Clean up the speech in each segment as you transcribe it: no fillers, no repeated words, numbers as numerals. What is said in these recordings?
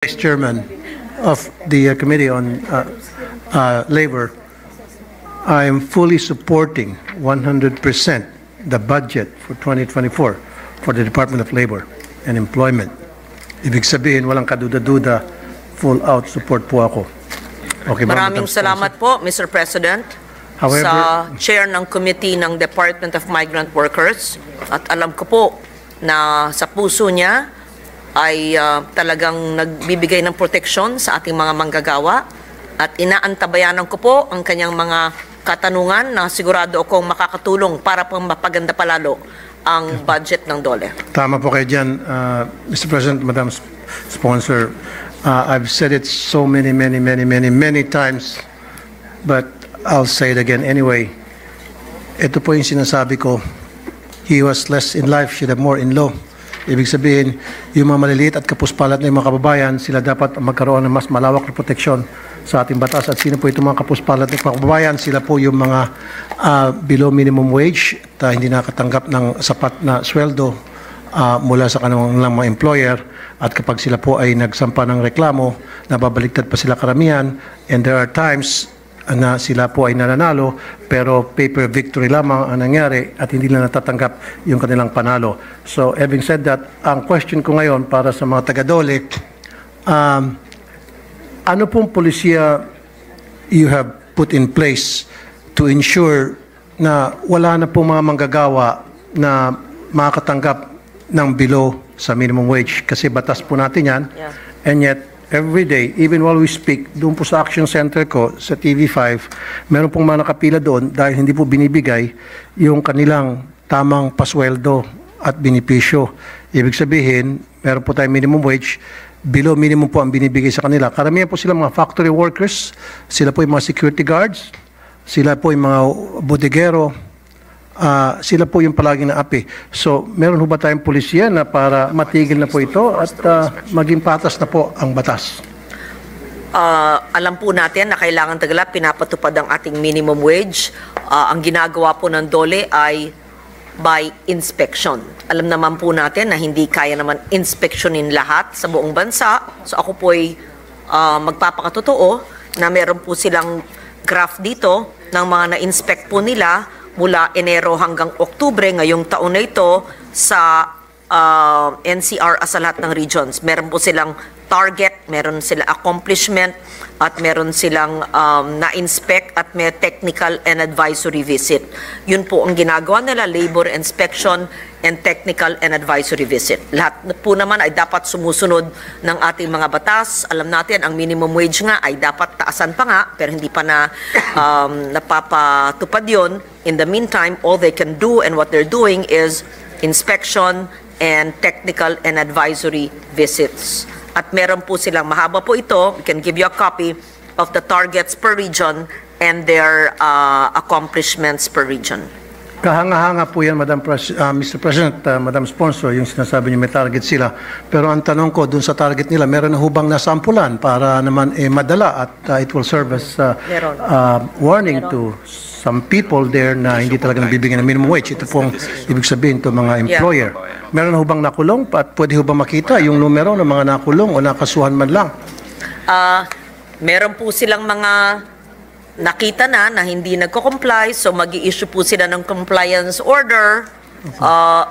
Vice Chairman of the Committee on Labor, I am fully supporting 100% the budget for 2024 for the Department of Labor and Employment. Ibig sabihin, walang kaduda-duda, full-out support po ako. Okay, maraming salamat po, Mr. President, However, sa chair ng committee ng Department of Migrant Workers. At alam ko po na sa puso niya ay talagang nagbibigay ng proteksyon sa ating mga manggagawa. At inaantabayanan ko po ang kanyang mga katanungan na sigurado akong makakatulong para pang mapaganda palalo ang budget ng DOLE. Tama po kayo dyan, Mr. President, Madam Sponsor. I've said it so many times, but I'll say it again anyway. Ito po yung sinasabi ko, he was less in life, should have more in law. Ibig sabihin, yung mga maliliit at kapuspalat na yung mga kababayan, sila dapat magkaroon ng mas malawak na proteksyon sa ating batas. At sino po itong mga kapuspalat na kababayan? Sila po yung mga below minimum wage, hindi nakatanggap ng sapat na sweldo mula sa kanilang mga employer. At kapag sila po ay nagsampa ng reklamo, nababaliktad pa sila karamihan. And there are times na sila po ay nananalo, pero paper victory lamang ang nangyari at hindi na natatanggap yung kanilang panalo. So, having said that, ang question ko ngayon para sa mga taga-DOLE, ano pong polisiya you have put in place to ensure na wala na pong mga manggagawa na makakatanggap ng below sa minimum wage? Kasi batas po natin yan. Yeah. And yet, every day, even while we speak, doon po sa Action Center ko, sa TV5, meron pong mga nakapila doon dahil hindi po binibigay yung kanilang tamang pasweldo at benepisyo. Ibig sabihin, meron po tayong minimum wage, below minimum po ang binibigay sa kanila. Karamihan po sila mga factory workers, sila po yung mga security guards, sila po yung mga bodegero, sila po yung palaging naapi. So, meron ho ba tayong pulisya na para matigil na po ito at maging patas na po ang batas? Alam po natin na kailangan tagala pinapatupad ang ating minimum wage. Ang ginagawa po ng DOLE ay by inspection. Alam naman po natin na hindi kaya naman inspeksyonin lahat sa buong bansa. So ako po ay magpapakatotoo na meron po silang graph dito ng mga na-inspect po nila mula Enero hanggang Oktubre ngayong taon na ito sa NCR sa lahat ng regions. Meron po silang target, meron silang accomplishment, at meron silang na-inspect at may technical and advisory visit. Yun po ang ginagawa nila, labor inspection and technical and advisory visit. Lahat po naman ay dapat sumusunod ng ating mga batas. Alam natin, ang minimum wage nga ay dapat taasan pa nga, pero hindi pa na napapatupad yun. In the meantime, all they can do and what they're doing is inspection and technical and advisory visits. At meron po silang, mahaba po ito, we can give you a copy of the targets per region and their accomplishments per region. Kahanga-hanga po yan, Mr. President, Madam Sponsor, yung sinasabi niyo may target sila. Pero ang tanong ko, dun sa target nila, meron na hubang nasampulan para naman madala at it will serve as warning to some people there na hindi talaga nabibigyan ng minimum wage. Ito pong ibig sabihin to mga employer. Meron na hubang nakulong at pwede hubang makita yung numero ng mga nakulong o nakasuhan man lang? Meron po silang mga nakita na hindi nagko-comply, so mag-i-issue po sila ng compliance order.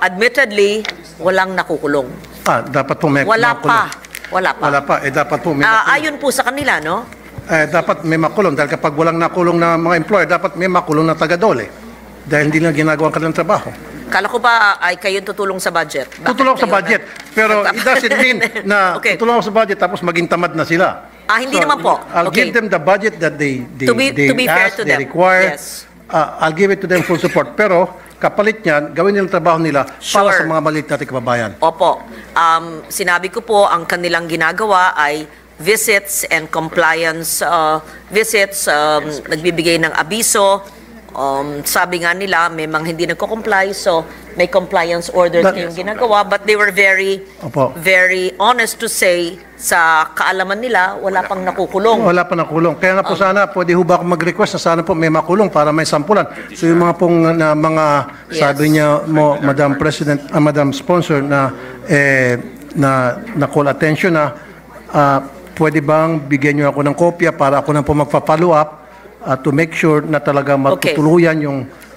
Admittedly, walang nakukulong. Dapat po may makulong. Wala pa. Dapat po may makulong. Ayon po sa kanila, no? Dapat may makulong. Dahil kapag walang nakulong na mga employer, dapat may makulong na taga-DOLE. Dahil hindi na ginagawa ang kanilang trabaho. Kala ko ba ay kayo tutulong sa budget? Tutulong sa budget. Pero it doesn't mean na tutulong sa budget tapos maging tamad na sila. Hindi naman po. I'll give them the budget that they fair ask, to they them. require. Yes. I'll give it to them full support. Pero kapalit niyan, gawin nilang trabaho nila para sa mga maliit nating kababayan. Opo. Sinabi ko po, ang kanilang ginagawa ay visits and compliance visits, nagbibigay ng abiso. Sabi nga nila, may mga hindi nagko-comply, so may compliance orders na yung ginagawa, but they were very honest to say sa kaalaman nila, wala pang nakukulong. Wala pang nakukulong. Kaya nga po sana, pwede ho ba akong mag-request na sana po may makulong para may sampulan. So yung mga pong sabi niya mo, Madam President, Madam Sponsor, na call attention na pwede bang bigyan niyo ako ng kopya para ako na po magpa-follow up to make sure na talaga matutuluyan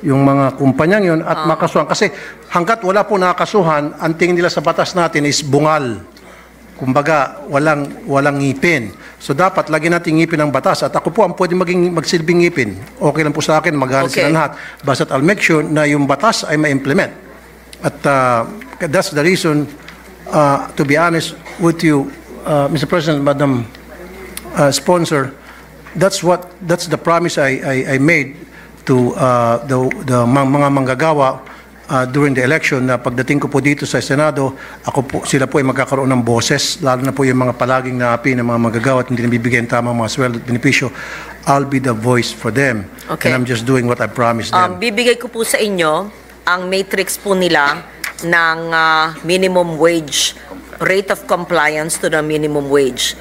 yung mga kumpanyang yun at makasuhan. Kasi hanggat wala po nakakasuhan, ang tingin nila sa batas natin is bungal. Kumbaga, walang ngipin. So dapat lagyan natin ngipin ng batas. At ako po ang pwede magsilbing ngipin. Okay lang po sa akin, magalit sila lahat. Basta I'll make sure na yung batas ay ma-implement. At that's the reason, to be honest with you, Mr. President, Madam Sponsor, that's the promise I made to the mga manggagawa during the election na pagdating ko po dito sa Senado, sila po ay magkakaroon ng boses, lalo na po yung mga palaging naapi ng mga manggagawa at hindi nabibigyan tamang mga sweldo at benepisyo. I'll be the voice for them. Okay. And I'm just doing what I promised them. Bibigay ko po sa inyo ang matrix po nila ng minimum wage, rate of compliance to the minimum wage.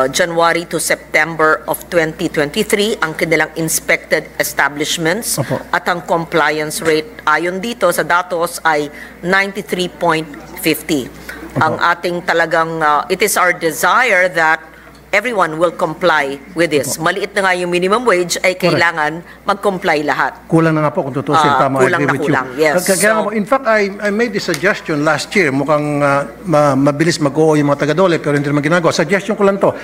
January to September of 2023 ang kanilang inspected establishments. Opo. At ang compliance rate ayon dito sa datos ay 93.50. Ang ating talagang it is our desire that everyone will comply with this. Maliit na nga yung minimum wage ay kailangan mag-comply lahat. Kulang na nga po kung tutusin. Tama, kulang I agree na with kulang, you. yes. Kaya nga po, in fact, I made this suggestion last year. Mukhang mabilis mag-oo yung mga taga-dole pero hindi naman ginagawa. Suggestion ko lang to.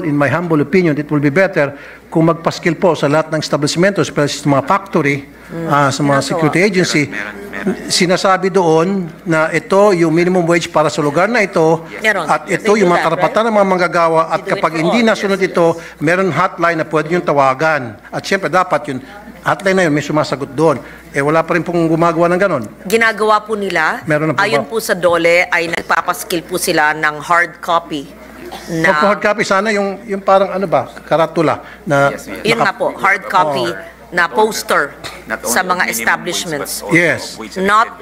In my humble opinion, it will be better kung magpaskil po sa lahat ng establishmento, especially sa mga factory, sa mga security agency, sinasabi doon na ito yung minimum wage para sa lugar na ito at ito yung mga karapatan ng mga manggagawa at kapag hindi nasunod ito, meron hotline na pwede yung tawagan. At siyempre dapat yung hotline na yun may sumasagot doon. Wala pa rin pong gumagawa ng ganon. Ginagawa po nila. Meron na po Ayon ba? po sa DOLE ay nagpapaskill po sila ng hard copy. Na, Hard copy, sana yung parang ano ba, karatula. Na, yun nga po, hard copy na poster sa mga establishments. Yes. Not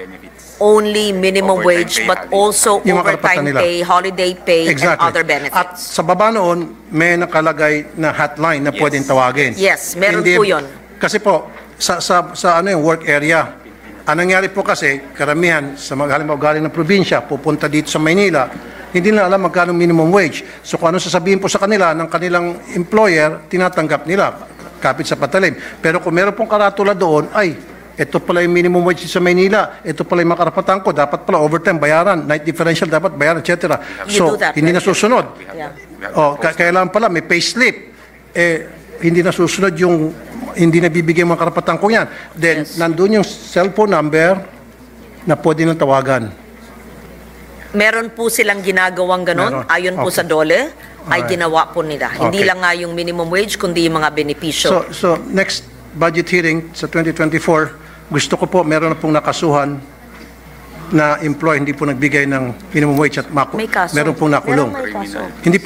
only minimum wage but also Yung mga karapatan overtime nila. pay, holiday pay, and other benefits. At sa baba noon, may nakalagay na hotline na pwedeng tawagin. Yes, meron Hindi- po yun. Kasi po, sa ano yung work area, ang nangyari po kasi, karamihan sa mga halimbawa galing ng probinsya, pupunta dito sa Maynila, hindi na alam magkano minimum wage. So kung ano sasabihin po sa kanila ng kanilang employer, tinatanggap nila, kapit sa patalim. Pero kung meron pong karatula doon, ay, ito pala yung minimum wage sa Maynila, ito pala yung mga karapatan ko, dapat pala overtime, bayaran, night differential, dapat bayaran, etc. You So, do that, hindi right? nasusunod. Yeah. Kailangan pala, may payslip. Hindi nasusunod yung, hindi nabibigay mga karapatan ko yan. Then, nandun yung cellphone number na pwede nang tawagan. Meron po silang ginagawang ganon, Meron. ayon po Okay. sa DOLE, ay Alright. ginawa po nila. Hindi Okay. lang nga yung minimum wage, kundi yung mga benepisyo. So next budget hearing sa 2024, gusto ko po meron na pong nakasuhan na employee hindi po nagbigay ng minimum wage at May kaso. meron pong nakulong. Meron may kaso. Hindi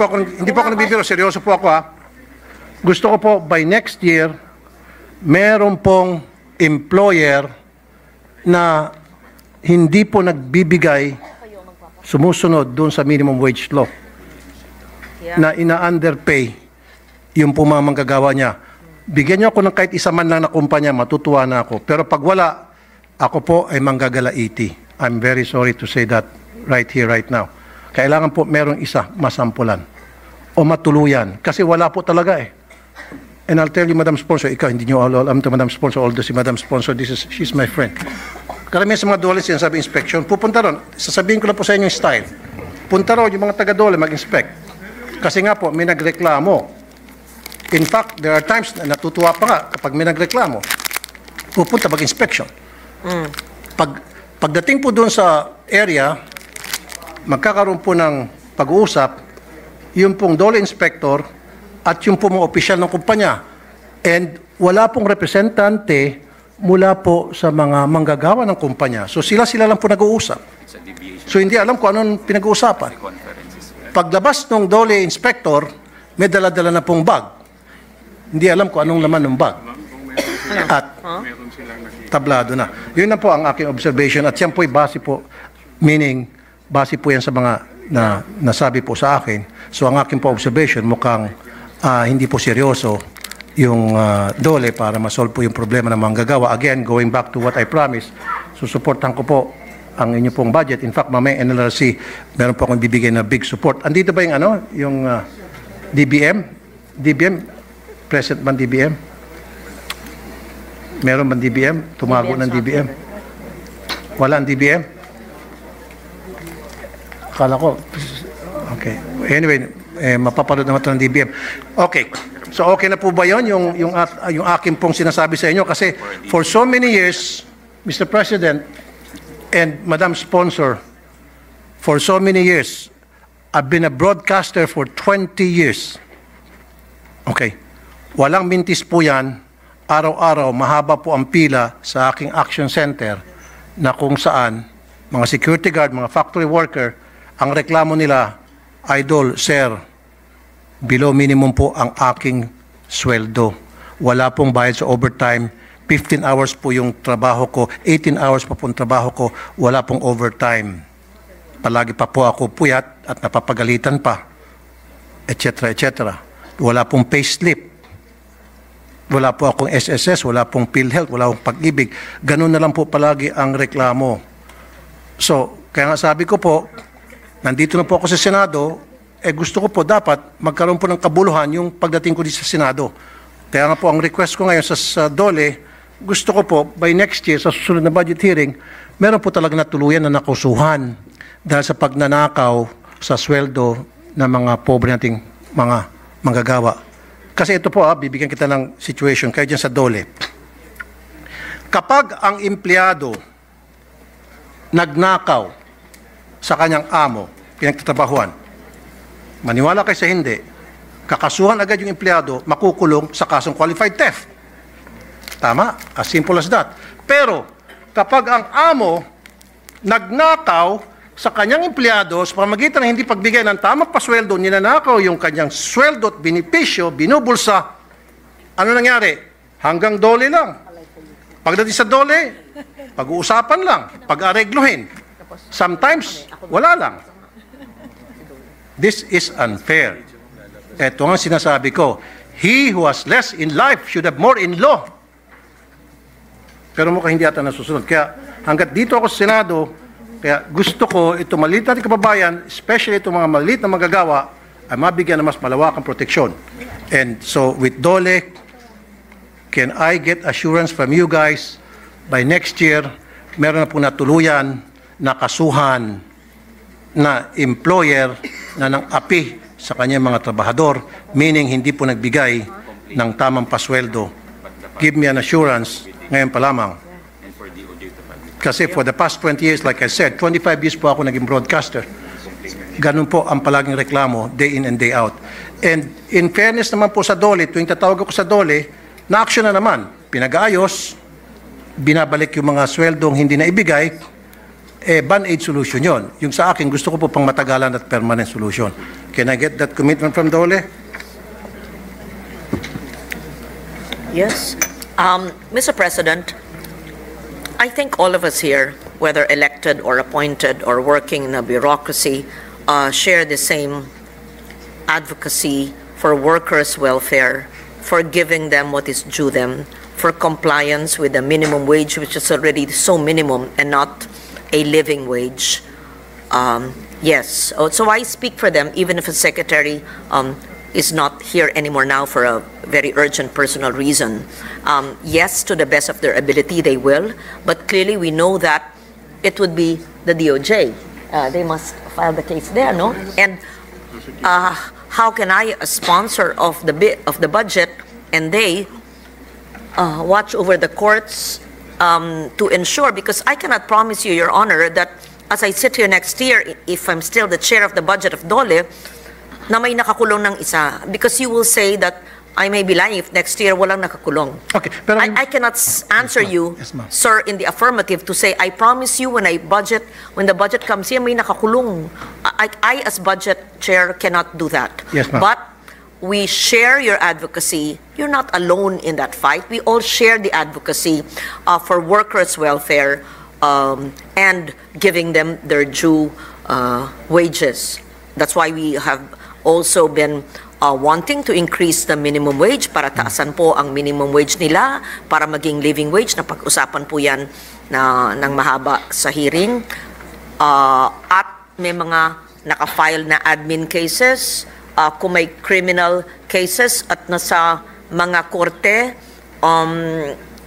po ako nagbibiro, seryoso po ako ha. Gusto ko po by next year meron pong employer na hindi po nagbibigay sumusunod doon sa minimum wage law na ina-underpay yung po mga manggagawa niya. Bigyan niyo ako ng kahit isa man lang na kumpanya, matutuwa na ako. Pero pag wala, ako po ay manggagalaiti. I'm very sorry to say that right here, right now. Kailangan po merong isa masampulan o matuluyan. Kasi wala po talaga eh. And I'll tell you, Madam Sponsor, ikaw, hindi niyo alam to Madam Sponsor, although si Madam Sponsor, she's my friend. Karamihan sa mga dole sinasabi inspection, pupunta ron. Sasabihin ko lang po sa inyo yung style. Punta ron yung mga taga-dole mag-inspect. Kasi nga po, may nagreklamo. In fact, there are times na natutuwa pa nga kapag may nagreklamo. Pupunta mag-inspection. Pagdating po doon sa area, magkakaroon po ng pag-uusap, yung pong dole inspector at yung pong mga opisyal ng kumpanya. And wala pong representante mula po sa mga manggagawa ng kumpanya. So sila lang po nag-uusap. So hindi alam kung anong pinag-uusapan. Paglabas ng dole inspector, may dala-dala na pong bag. Hindi alam kung anong laman ng bag. At tablado na. Yun na po ang aking observation. At yan po'y base po, meaning, base po yan sa mga nasabi po sa akin. So ang aking po observation, mukhang hindi po seryoso yung dole para masolve po yung problema ng manggagawa. Again, going back to what I promised, susuportan ko po ang inyo pong budget. In fact, mamaya NLRC, meron po akong bibigay na big support. Andito ba yung DBM? DBM? President man DBM? Meron man DBM? Tumago ng DBM? Wala ang DBM? Akala ko. Okay. Anyway, mapapanood naman ito ng DBM. Okay. So okay na po ba yun, yung akin pong sinasabi sa inyo? Kasi for so many years, Mr. President and Madam Sponsor, for so many years, I've been a broadcaster for 20 years. Okay. Walang mintis po yan. Araw-araw, mahaba po ang pila sa aking action center na kung saan mga security guard, mga factory worker, ang reklamo nila, Idol, sir, below minimum po ang aking sweldo. Wala pong bayad sa overtime. 15 hours po yung trabaho ko, 18 hours pa po yung trabaho ko, wala pong overtime. Palagi pa po ako puyat at napapagalitan pa, etc. etc. Wala pong payslip. Wala po akong SSS, wala pong PhilHealth, wala akong pag-ibig. Ganun na lang po palagi ang reklamo. So, kaya nga sabi ko po, nandito na po ako sa Senado, gusto ko po dapat magkaroon po ng kabuluhan yung pagdating ko dito sa Senado. Kaya nga po ang request ko ngayon sa DOLE, gusto ko po by next year sa susunod na budget hearing, meron po talaga natuluyan na nakusuhan dahil sa pagnanakaw sa sweldo ng mga pobre nating mga manggagawa. Kasi ito po, bibigyan kita ng situation kayo dyan sa DOLE. Kapag ang empleyado nagnakaw sa kanyang amo, pinagtatrabahuan, maniwala kayo sa hindi, kakasuhan agad yung empleyado, makukulong sa kasong qualified theft. Tama? As simple as that. Pero, kapag ang amo nagnakaw sa kanyang empleyado sa pamamagitan ng hindi pagbigay ng tamang pasweldo, ninanakaw yung kanyang sweldo at benepisyo, binubulsa, ano nangyari? Hanggang DOLE lang. Pagdating sa DOLE, pag-uusapan lang, pag-aregluhin. Sometimes, wala lang. This is unfair. Ito ang sinasabi ko. He who has less in life should have more in law. Pero mukhang hindi ata nasusunod. Kaya hanggat dito ako sa Senado, kaya gusto ko ito maliit natin kababayan, especially itong mga maliit na magagawa, ay mabigyan ng mas malawakang proteksyon. And so with DOLE, can I get assurance from you guys by next year, meron na po natuluyan na kasuhan na employer na nang api sa kanyang mga trabahador, meaning hindi po nagbigay ng tamang pasweldo. Give me an assurance ngayon pa lamang. Kasi for the past 20 years, like I said, 25 years po ako naging broadcaster. Ganun po ang palaging reklamo, day in and day out. And in fairness naman po sa DOLE, tuwing tatawag ako sa DOLE, na-action na naman. Pinag-ayos, binabalik yung mga sweldong hindi na ibigay, band-aid solution yon. Yung sa akin, gusto ko po pang matagalan at permanent solution. Can I get that commitment from DOLE? Yes. Mr. President, I think all of us here, whether elected or appointed or working in a bureaucracy, share the same advocacy for workers' welfare, for giving them what is due them, for compliance with the minimum wage, which is already so minimum and not a living wage. Yes, so I speak for them, even if a secretary is not here anymore now for a very urgent personal reason. Yes, to the best of their ability, they will, but clearly we know that it would be the DOJ. They must file the case there, no? And how can I, a sponsor of the budget, and they watch over the courts to ensure, because I cannot promise you, Your Honor, that as I sit here next year, if I'm still the chair of the budget of DOLE, na may nakakulong ng isa, because you will say that I may be lying if next year walang nakakulong. Okay, pero I cannot answer you, sir, in the affirmative to say, I promise you when the budget comes here, may nakakulong. I as budget chair cannot do that. Yes, ma'am. But we share your advocacy. You're not alone in that fight. We all share the advocacy for workers' welfare and giving them their due wages. That's why we have also been wanting to increase the minimum wage para taasan po ang minimum wage nila para maging living wage. Napag-usapan po yan ng mahaba sa hearing. At may mga naka-file na admin cases, kung may criminal cases at nasa mga korte.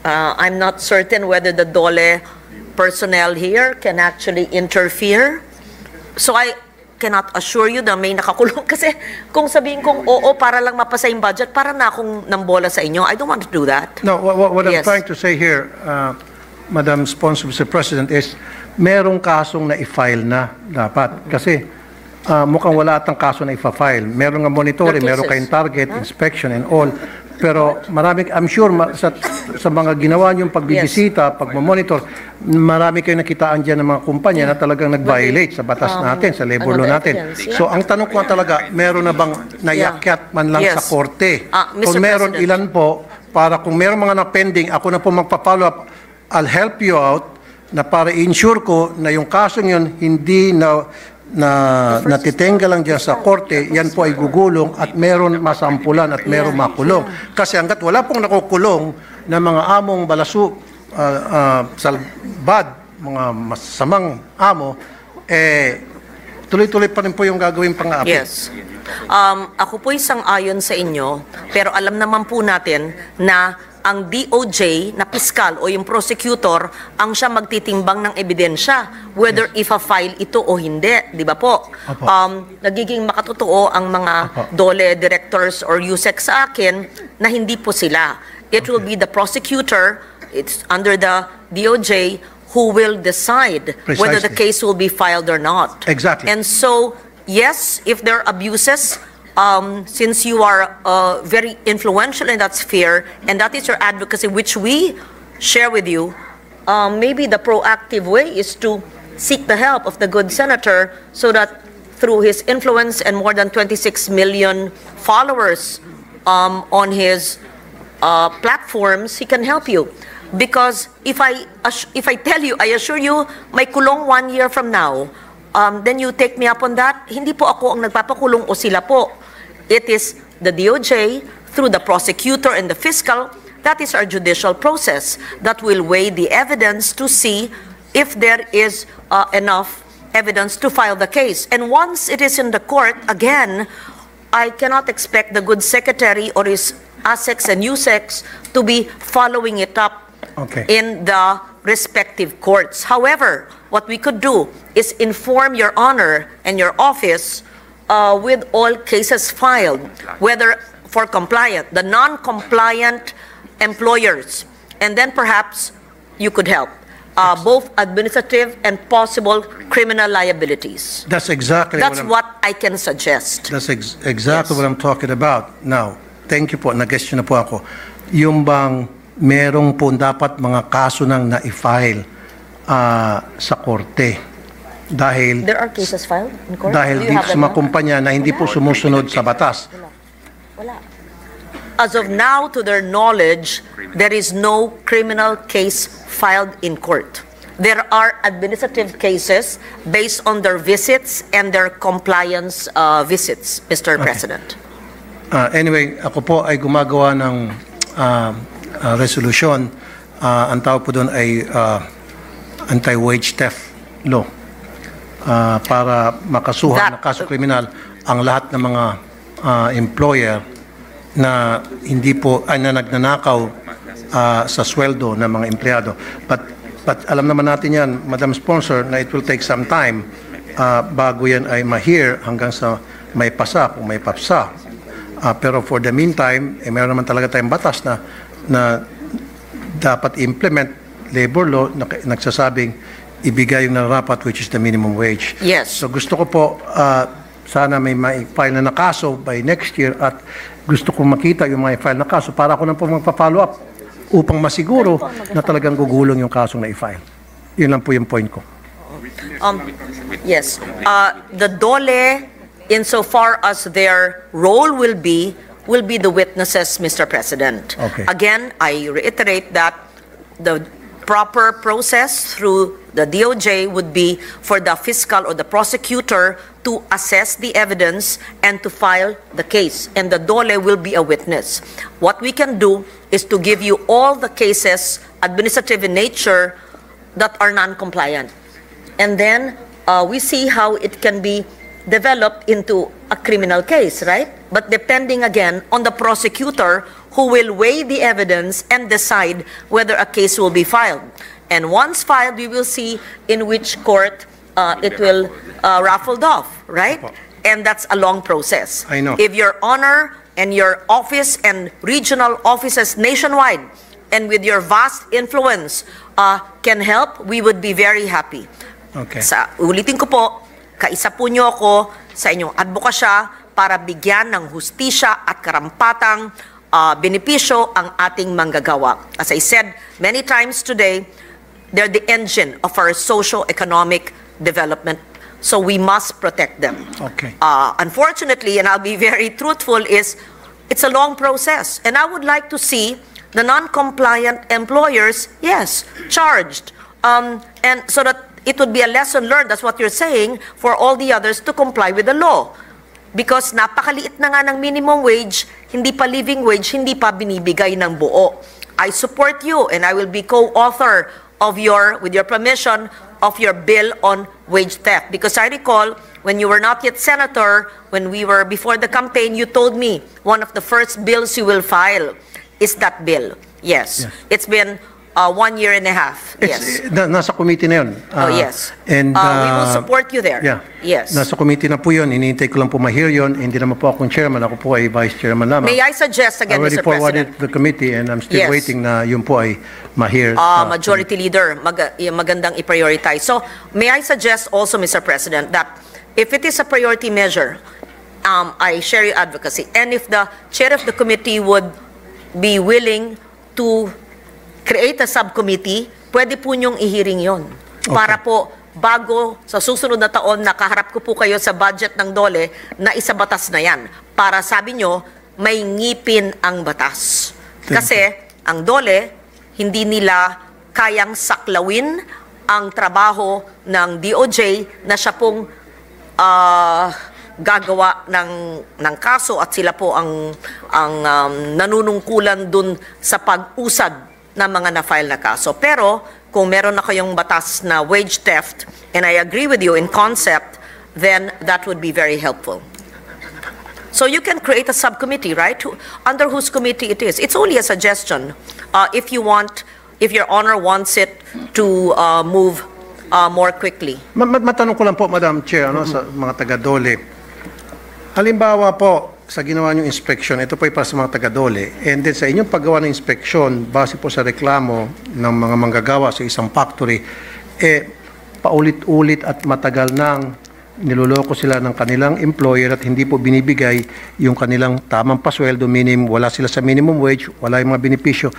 I'm not certain whether the DOLE personnel here can actually interfere. So I cannot assure you na may nakakulong. Kasi kung sabihin kong oo para lang mapasa yung budget, para na akong nambola sa inyo. I don't want to do that. No, what I'm Yes. trying to say here, Madam Sponsor, Mr. President, is merong kasong na i-file na dapat. Kasi mukhang wala atang kaso na i-file. Merong nga monitoring, There are meron cases. kayong target, inspection, and all. Pero I'm sure sa mga ginawa niyong pagbibisita, pagmamonitor, marami kayong nakitaan dyan ng mga kumpanya na talagang nag-violate sa batas natin, sa labor law natin. evidence? Yeah. So ang tanong ko talaga, meron na bang nayakyat man lang sa Yes. korte? Mr. Kung meron, President. ilan po, para kung meron mga na-pending, ako na po magpa-follow up, I'll help you out na para i-ensure ko na yung kasong yun hindi natitenga lang dyan sa korte, yan po ay gugulong at meron masampulan at meron makulong. Kasi hanggat wala pong nakukulong na mga among balasu, salbad, mga masamang amo, tuloy-tuloy pa rin po yung gagawin pang-aapi. Yes. Ako po isang ayon sa inyo, pero alam naman po natin na ang DOJ na piskal o yung prosecutor ang siya magtitimbang ng ebidensya whether if-file ito o hindi, di ba po? Opo. Nagiging makatotoo ang mga Opo. DOLE directors or USEC sa akin na hindi po sila. It will be the prosecutor, it's under the DOJ, who will decide whether the Precisely. case will be filed or not. Exactly. And so, yes, if there are abuses, since you are very influential in that sphere, and that is your advocacy, which we share with you, maybe the proactive way is to seek the help of the good senator so that through his influence and more than 26 million followers on his platforms, he can help you. Because if I tell you, I assure you, may kulong 1 year from now, then you take me up on that. Hindi po ako ang nagpapakulong o sila po. It is the DOJ through the prosecutor and the fiscal. That is our judicial process that will weigh the evidence to see if there is enough evidence to file the case. And once it is in the court, again, I cannot expect the good secretary or his ASECs and USECs to be following it up Okay. in the respective courts. However, what we could do is inform your honor and your office with all cases filed, whether for compliant, the non-compliant employers, and then perhaps you could help both administrative and possible criminal liabilities. That's exactly That's what I'm... what I can suggest. That's exactly Yes. what I'm talking about. Now, thank you po. Nag-guess na po ako. Yung bang merong po dapat mga kaso nang na-file sa korte. Dahil There are cases filed in court? dahil Do you dito have sa them mga now? kumpanya na hindi po sumusunod sa batas. Wala. As of now, to their knowledge, there is no criminal case filed in court. There are administrative cases based on their visits and their compliance visits, Mr. President. Anyway, ako po ay gumagawa ng resolution. Ang tawag po doon ay anti-wage theft law. Para makasuhan ng kaso kriminal ang lahat ng mga employer na hindi po na nagnanakaw sa sweldo ng mga empleyado. But alam naman natin yan, Madam Sponsor, na it will take some time bago yan ay ma-hear hanggang sa may pasa, kung may papsa. Pero for the meantime, meron naman talaga tayong batas na dapat implement labor law na nagsasabing ibigay yung nararapat, which is the minimum wage. Yes. So gusto ko po, sana may ma-file na kaso by next year at gusto ko makita yung mga file na kaso para ako na po magpa-follow up upang masiguro na talagang gugulong yung kasong na i-file. Yun lang po yung point ko. Yes. The DOLE, insofar as their role will be the witnesses, Mr. President. Okay. Again, I reiterate that the proper process through the DOJ would be for the fiscal or the prosecutor to assess the evidence and to file the case, and the DOLE will be a witness. What we can do is to give you all the cases, administrative in nature, that are non-compliant. And then we see how it can be developed into a criminal case, right? But depending again on the prosecutor who will weigh the evidence and decide whether a case will be filed. And once filed, we will see in which court it will raffled off, right? And that's a long process. I know. If Your Honor and your office and regional offices nationwide and with your vast influence can help, we would be very happy. Okay. Ulitin ko po, kaisa po nyo ako sa inyong advokasya para bigyan ng hustisya at karampatang benepisyo ang ating manggagawa. As I said many times today, they're the engine of our socio-economic development, so we must protect them. Okay. Unfortunately, and I'll be very truthful, it's a long process, and I would like to see the non-compliant employers, yes, charged, and so that it would be a lesson learned, that's what you're saying, for all the others to comply with the law. Because napakaliit na nga ng minimum wage, hindi pa living wage, hindi pa binibigay ng buo. I support you, and I will be co-author of with your permission, of your bill on wage theft. Because I recall, when you were not yet senator, when we were before the campaign, you told me one of the first bills you will file is that bill. Yes. It's been 1 year and a half. Yes. Nasa committee na yun. Yes. And, we will support you there. Yeah. Yes. Nasa committee na po yun. Hinihintay ko lang po ma-hear yun. Hindi naman po akong chairman. Ako po ay vice chairman lamang. May I suggest again, Mr. President? I already Mr. forwarded President? to the committee and I'm still Yes. waiting na yun po ay ma-hear. Majority Leader, magandang i-prioritize. So, may I suggest also, Mr. President, that if it is a priority measure, I share your advocacy. And if the chair of the committee would be willing to create a subcommittee, pwede po niyong i-hearing yon. Okay. Para po, bago sa susunod na taon, nakaharap ko po kayo sa budget ng DOLE na isabatas na yan. Para sabi nyo, may ngipin ang batas. Kasi ang DOLE, hindi nila kayang saklawin ang trabaho ng DOJ na siya pong gagawa ng kaso at sila po ang nanunungkulan dun sa pag-usad ng mga na-file na kaso. Pero kung meron na kayong batas na wage theft, and I agree with you in concept, then that would be very helpful. So you can create a subcommittee, right? Under whose committee it is. It's only a suggestion. If Your Honor wants it to move more quickly. Matanong ko lang po, Madam Chair, sa mga taga-DOLE. Halimbawa po, sa ginawa niyong inspection, ito po ay para sa mga taga-DOLE, and then sa inyong paggawa ng inspection, base po sa reklamo ng mga manggagawa sa isang factory, paulit-ulit at matagal nang niloloko sila ng kanilang employer at hindi po binibigay yung kanilang tamang pasweldo, wala sila sa minimum wage, wala yung mga benepisyo.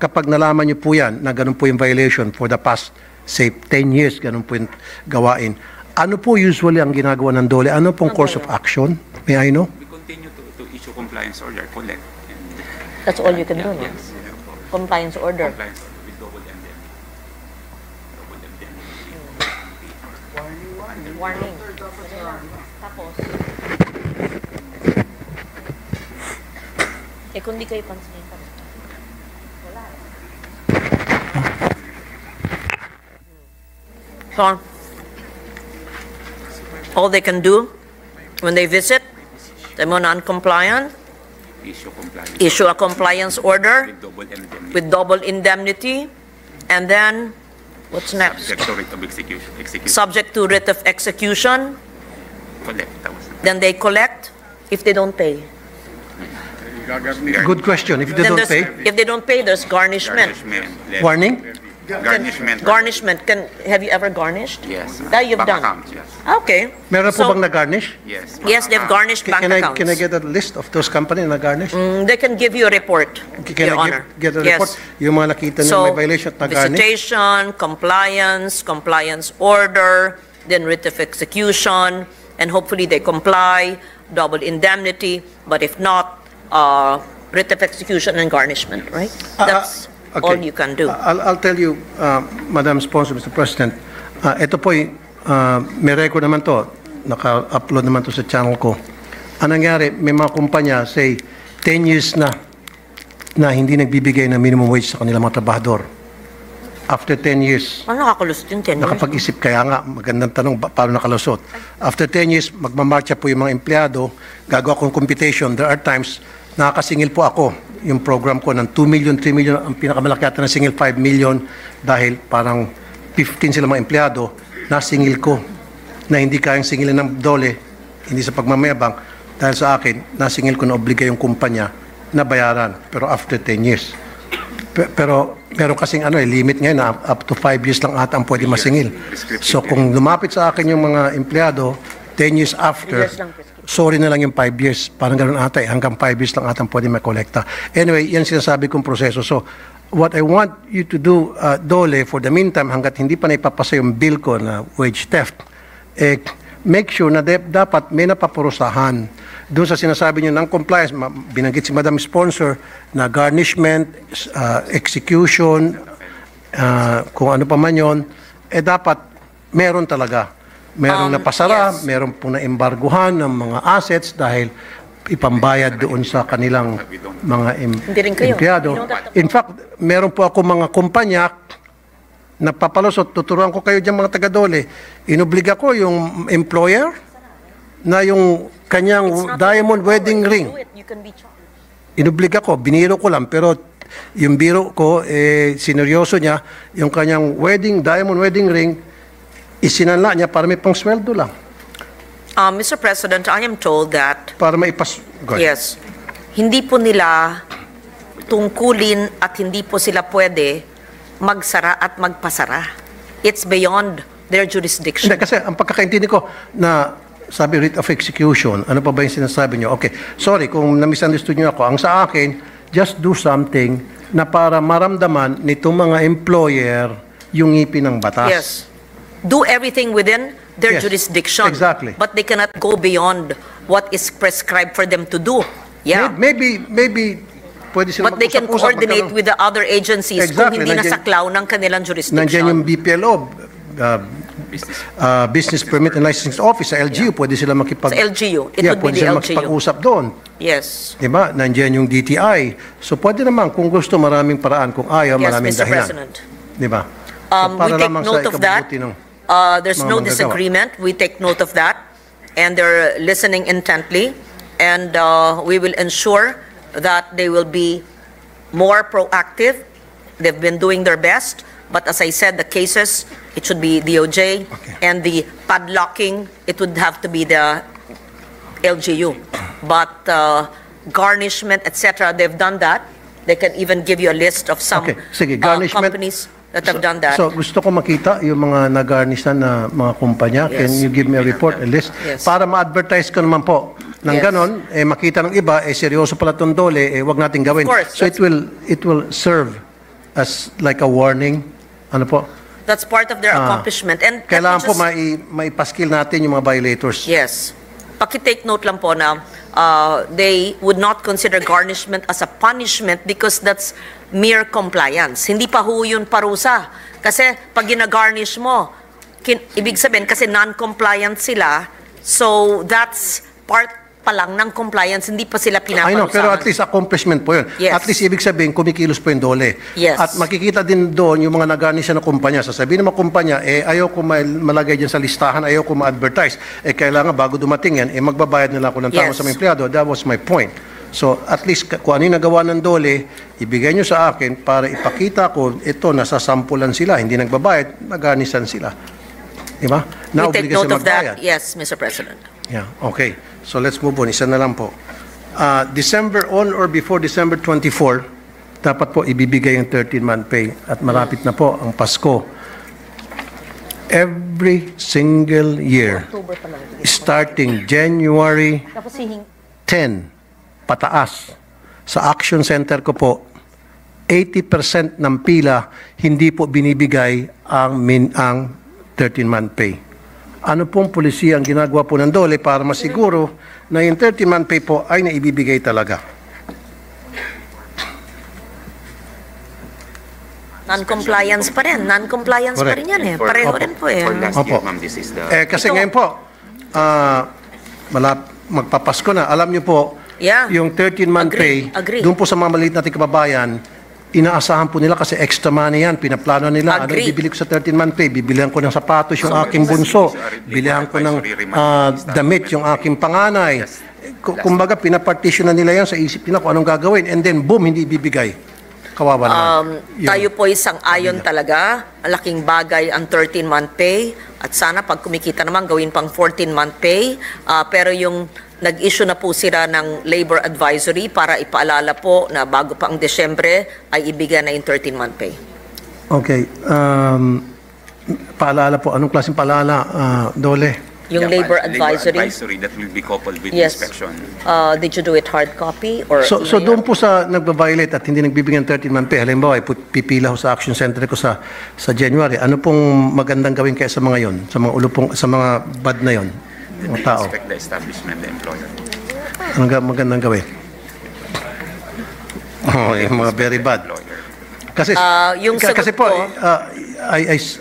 Kapag nalaman niyo po yan, na ganun po yung violation for the past, say, 10 years, ganun po yung gawain, ano po usually ang ginagawa ng DOLE? Ano pong course of action? May I know? Continue to issue compliance order, collect. That's all you can do, no? Yes. Compliance order. Compliance order with double indemnity. Double indemnity. Warning. Tapos, kung di kayo pansinin pa. Wala. So, all they can do when they visit, they're non-compliant, issue a compliance order with double indemnity, and then what's next? Subject to writ of execution. Subject to writ of execution. Collect. Then they collect if they don't pay. Good question. If they Then don't pay, if they don't pay, there's garnishment. warning? Garnishment. Garnishment. Have you ever garnished? Yes. That you've Bank done. accounts, yes. Okay. Meron po So, bang na-garnish? Yes. yes, they've garnished bank accounts. Can I get a list of those companies na garnish? They can give you a report, Can Your I Honor. get a Yes. report? Yung mga nakita niyo So, may violation at na-garnish? visitation, compliance order, then writ of execution, and hopefully they comply, double indemnity, but if not, writ of execution and garnishment, right? That's all you can do. I'll tell you, Madam Sponsor, Mr. President, ito po, may record naman to, naka-upload naman to sa channel ko. Ang nangyari, may mga kumpanya, say, 10 years na hindi nagbibigay ng minimum wage sa kanilang mga trabahador. After 10 years, Ano nakakulusot yung 10 years? nakapag-isip kaya nga, magandang tanong, paano nakalusot? After 10 years, magmamarcha po yung mga empleyado, gagawa kong computation. There are times, nakakasingil po ako yung program ko ng 2 million, 3 million, ang pinakamalaki ata na singil 5 million dahil parang 15 sila mga empleyado, nasingil ko na hindi kayang singilin ng dole, hindi sa pagmamayabang, dahil sa akin, nasingil ko na obliga yung kumpanya na bayaran, pero after 10 years. Pero meron kasing limit ngayon na up to 5 years lang ata ang pwede masingil. So kung lumapit sa akin yung mga empleyado, 10 years after, sorry na lang yung 5 years. Parang ganun ata hanggang 5 years lang ata ang pwede makolekta. Anyway, yan sinasabi kong proseso. So what I want you to do, Dole, for the meantime, hanggat hindi pa naipapasa yung bill ko na wage theft, make sure na dapat may napaparusahan doon sa sinasabi niyo ng compliance. Binanggit si Madam Sponsor na garnishment, execution, kung ano pa man yun, dapat meron talaga. Meron napasara, yes. meron pong na-embarguhan ng mga assets dahil ipambayad doon sa kanilang mga empleyado. In fact, meron po ako mga kumpanya na papalusot, tuturuan ko kayo dyan mga taga-Dole. Inobliga ko yung employer na yung kanyang diamond wedding ring. Inobliga ko, biniro ko lang, pero yung biro ko, sineryoso niya, yung kanyang diamond wedding ring, isinanla niya para may pang sweldo lang. Mr. President, I am told that Para maipas... yes, hindi po nila tungkulin at hindi po sila pwede magsara at magpasara. It's beyond their jurisdiction. Hindi, kasi ang pagkakaintindi ko na sabi writ of execution, ano pa ba yung sinasabi niyo? Okay, sorry kung na-misunderstood niyo ako. Ang sa akin, just do something na para maramdaman nitong mga employer yung ngipin ng batas. Yes. Do everything within their Yes, jurisdiction. exactly. But they cannot go beyond what is prescribed for them to do. Yeah. Maybe pwede sila But they can mag-usap-usap, coordinate magkaroon. with the other agencies kung Exactly, hindi nandiyan- nasaklaw ng kanilang jurisdiction. Nandiyan yung BPLO, Business Permit and Licensing Office, sa LGU, pwede sila makipag... Sa LGU. It would be pwede the sila LGU. makipag-usap doon. Yes. Diba? Nandiyan yung DTI. So pwede naman, kung gusto, maraming paraan. Kung ayaw, Yes, maraming Mr. dahilan. President. Diba? We take note of that. There's mga no manggagawa. disagreement. We take note of that. And they're listening intently. And we will ensure that they will be more proactive. They've been doing their best. But as I said, the cases, it should be DOJ. Okay. And the padlocking, it would have to be the LGU. But garnishment, etc., they've done that. They can even give you a list of some Okay, sige, garnishment. companies that have done that. So gusto ko makita yung mga nag-garnishan na mga kumpanya. Can Yes. you give me a report, a list? Yes. Para ma-advertise ko naman po. Nang Yes. ganon, makita ng iba, seryoso pala itong Dole, wag natin gawin. Of course, So it will serve as like a warning. Ano po? That's part of their accomplishment. And let me Kailangan po just- maipaskill natin yung mga violators. Yes. Paki-take note lang po na they would not consider garnishment as a punishment because that's mere compliance. Hindi pa ho yun parusa. Kasi pag gina-garnish mo, ibig sabihin kasi non-compliant sila, so that's part pa lang ng compliance, hindi pa sila I know, pinaparusahan. pero at least accomplishment po yun. Yes. At least ibig sabihin, kumikilos po yung Dole. Yes. At makikita din doon yung mga nag-garnishan ng kumpanya. Sasabihin ng mga kumpanya, ayaw ko malagay dyan sa listahan, ayaw ko ma-advertise. Kailangan bago dumating yan, magbabayad nila ako ng tama Yes. sa mga empleyado. That was my point. So at least kung ano yung nagawa ng Dole, ibigay nyo sa akin para ipakita ko, ito, nasasampulan sila, hindi nagbabayad, nag-garnishan sila. Diba? We take note of magbayad. that. Yes, Mr. President. Yeah, okay. So let's move on. Isa na lang po. December on or before December 24, dapat po ibibigay yung 13-month pay at malapit na po ang Pasko. Every single year, starting January 10, pataas. Sa Action Center ko po, 80% ng pila hindi po binibigay ang 13-month pay. Ano pong polisiya ang ginagawa po ng Dole para masiguro na yung 13-month pay po ay naibibigay talaga? Non-compliance pa rin. Non-compliance pa Correct. rin yan eh. For- Pareho Opo. rin po eh. For last Opo. year, ma'am, this is the... Kasi Ito. ngayon po, magpapasko na. Alam niyo po, Yeah. yung 13-month Agree. pay, Agree. doon po sa mga maliit nating kababayan, inaasahan po nila kasi extra money yan, pinaplano nila. Ano Agree. bibili ko sa 13-month pay? Bibilihan ko ng sapatos yung aking bunso. Bilihan ko ng damit yung aking panganay. Kumbaga, pinapartition na nila yan sa isip nila kung anong gagawin. And then, boom, hindi ibibigay. Kawawa naman. Tayo po isang ayon talaga. Malaking bagay ang 13-month pay. At sana pag kumikita naman, gawin pang 14-month pay. Pero yung nag-issue na po sila ng labor advisory para ipaalala po na bago pa ang Desyembre ay ibigay na yung 13-month pay. Okay. Paalala po. Anong klaseng paalala, Dole? Yung Yeah, labor labor advisory. that will be coupled with Yes. inspection. Did you do it hard copy or So email? doon po sa nagbabiolate at hindi nagbibigyan ng 13-month pay, halimbawa, pipila ko sa action center ko sa January, ano pong magandang gawin kaya sa mga yon, sa mga ulupong, sa mga bad na yon, mga tao? Inspect the establishment, the employer. Anong magandang gawin? Oh, yung mga very bad. Kasi, yung kasi sagot po, ko-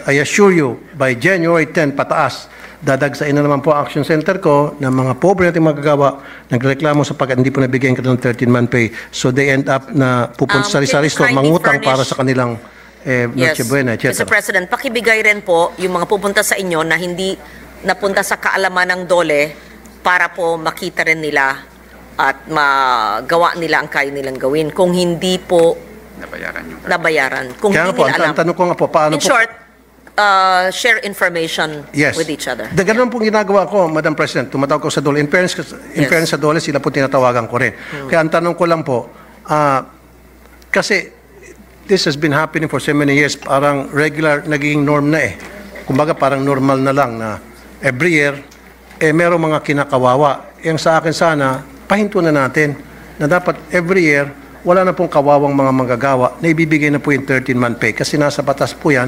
I assure you, by January 10 pataas, dadagsain na naman po ang action center ko ng mga pobre natin magagawa, nagreklamo sa pag hindi po nabigyan ka ng 13-month pay. So they end up na pupunta sa Can sari-sari you store, kindly mangutang para furnish- sa kanilang Noche Buena, etc. Mr. President, pakibigay rin po yung mga pupunta sa inyo na hindi napunta sa kaalaman ng DOLE para po makita rin nila at magawa nila ang kaya nilang gawin. Kung hindi po Nabayaran yung... nabayaran, kung Kaya nga hindi po, nila alam. ang tanong ko nga po, paano In po? short, share information Yes. with each other. Da ganun pong ginagawa ko, Madam President. Tumatawag ko sa DOLE. In fairness sa DOLE, sila po tinatawagan ko rin. Kaya ang tanong ko lang po, kasi this has been happening for so many years, parang regular, naging norm na eh. Kumbaga parang normal na lang na every year, merong mga kinakawawa. Yung sa akin sana, pahinto na natin na dapat every year, wala na pong kawawang mga manggagawa na ibibigay na po yung 13-month pay. Kasi nasa batas po yan,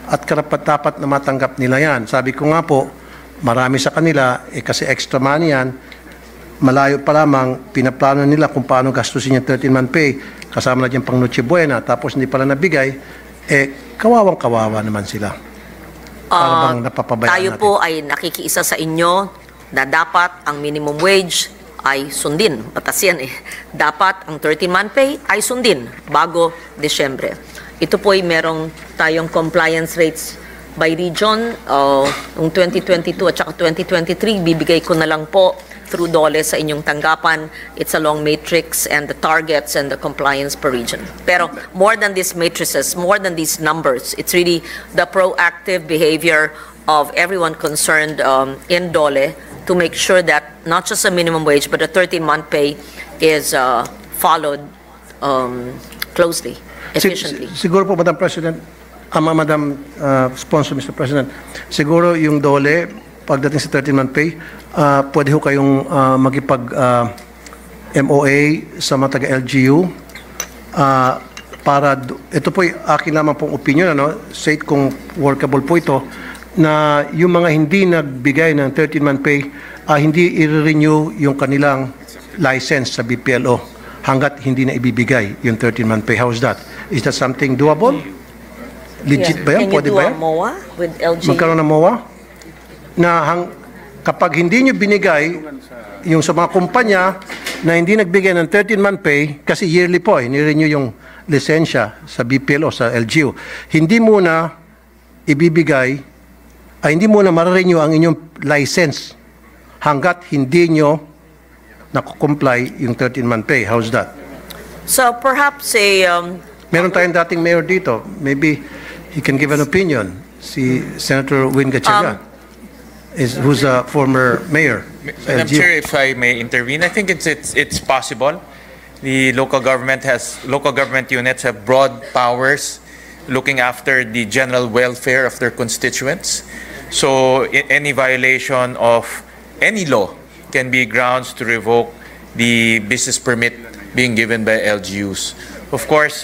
at karapat-dapat na matanggap nila yan. Sabi ko nga po, marami sa kanila, kasi extra money yan, malayo pa lamang, pinaplano nila kung paano gastusin yung 13-month pay, kasama na dyan pang Noche Buena, tapos hindi pala nabigay, kawawang-kawawa naman sila. Para bang napapabayaan Tayo natin. po ay nakikiisa sa inyo na dapat ang minimum wage ay sundin. Batas yan eh. Dapat ang 13-month pay ay sundin bago Desyembre. Ito po ay merong tayong compliance rates by region. Yung 2022 at saka 2023, bibigay ko na lang po through DOLE sa inyong tanggapan. It's a long matrix and the targets and the compliance per region. Pero more than these matrices, more than these numbers, it's really the proactive behavior of everyone concerned in DOLE to make sure that not just a minimum wage but a 13-month pay is followed closely, efficiently. Siguro po, Madam President, Madam Sponsor, Mr. President, siguro yung DOLE, pagdating sa 13-month pay, pwede ho kayong MOA sa mga taga-LGU para, ito po akin lamang pong opinion, say kung workable po ito, na yung mga hindi nagbigay ng 13-month pay, hindi i-renew yung kanilang license sa BPLO hanggat hindi na ibibigay yung 13-month pay. How's that? Is that something doable? Legit ba yan? Can you Pwede do ba a yan? MOA with LGU? Magkaroon ng MOA? Na kapag hindi nyo binigay yung sa mga kumpanya na hindi nagbigay ng 13-month pay, kasi yearly po, ni-renew yung lisensya sa BPLO, sa LGU, hindi muna ibibigay, hindi muna ma-renew ang inyong license hanggat hindi nyo nakukomply yung 13-month pay. How's that? So perhaps Meron tayong dating mayor dito. Maybe he can give an opinion. Si Senator Win Gatchalian, who's a former mayor. sa Madam LGU. Chair, if I may intervene, I think it's possible. The local government units have broad powers looking after the general welfare of their constituents. So any violation of any law can be grounds to revoke the business permit being given by LGUs. Of course,